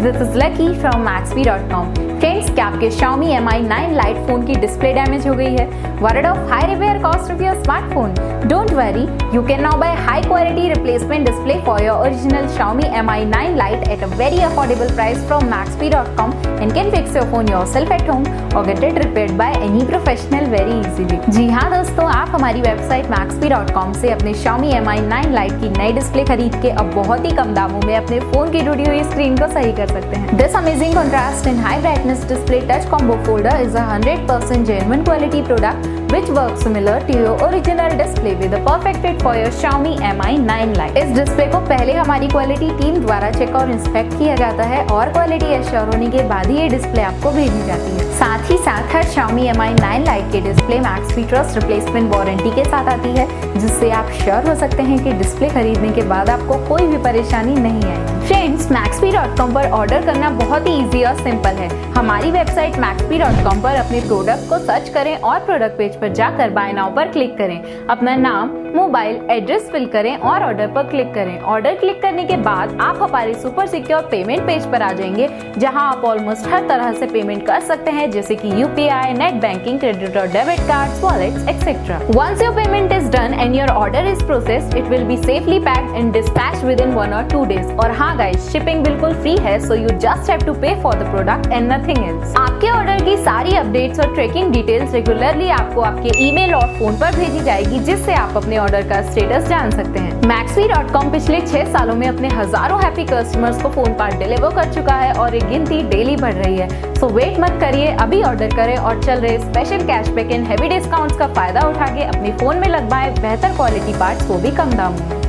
this is Lucky from Maxbhi.com. Friends, क्या आपके Xiaomi Mi 9 Lite phone की display damage हो गई है? Worried of high repair cost of your smartphone? Don't worry, you can now buy high quality replacement display for your original Xiaomi Mi 9 Lite at a very affordable price from Maxbhi.com and can fix your phone yourself at home or get it repaired by any professional very easily. जी हाँ दोस्तों, आप हमारी website Maxbhi.com से अपने Xiaomi Mi 9 Lite की नई display खरीद के अब बहुत ही कम दामों में अपने फोन की टूटी हुई स्क्रीन को सही कर सकते हैं। This amazing contrast and high brightness display touch combo folder is a 100% genuine quality product which works similar to your original display with a perfect fit for your Xiaomi Mi 9 Lite. इस display को पहले हमारी quality team द्वारा check और inspect किया जाता है और क्वालिटी एश्योर होने के बाद ही ये डिस्प्ले आपको भेजी जाती है। साथ ही साथ हर Xiaomi Mi 9 Lite के display Maxbhi trust replacement warranty के साथ आती है, जिससे आप श्योर हो सकते हैं कि डिस्प्ले खरीदने के बाद आपको कोई भी परेशानी नहीं आएगी। फ्रेंड्स, Maxbhi.com पर ऑर्डर करना बहुत ही इजी और सिंपल है। हमारी वेबसाइट Maxbhi.com पर अपने प्रोडक्ट को सर्च करें और प्रोडक्ट पेज पर जाकर बाय नाउ पर क्लिक करें। अपना नाम, मोबाइल, एड्रेस फिल करें और ऑर्डर पर क्लिक करें। ऑर्डर क्लिक करने के बाद आप हमारे सुपर सिक्योर पेमेंट पेज पर आ जाएंगे, जहां आप ऑलमोस्ट हर तरह से पेमेंट कर सकते हैं, जैसे कि यूपीआई, नेट बैंकिंग, क्रेडिट और debit cards, wallets, etcetera. Once your payment is done and your order is processed, it will be safely packed and dispatched within 1 or 2 days। और हाँ गाइस, शिपिंग बिल्कुल free है, so you just have to pay for the product and nothing else. आपके order की सारी updates और tracking details regularly आपको आपके ईमेल और फोन पर भेजी जाएगी, जिससे आप अपने ऑर्डर का स्टेटस जान सकते हैं। Maxbhi.com पिछले 6 सालों में अपने हजारों हैप्पी कस्टमर्स को फोन पार्ट डिलीवर कर चुका है और ये गिनती डेली बढ़ रही है। सो वेट मत करिए, अभी ऑर्डर करें और चल रहे special cashback and heavy discounts का फायदा उठा के अपने फोन में लगवाएं बेहतर क्वालिटी पार्ट्स, वो भी कम दामों में।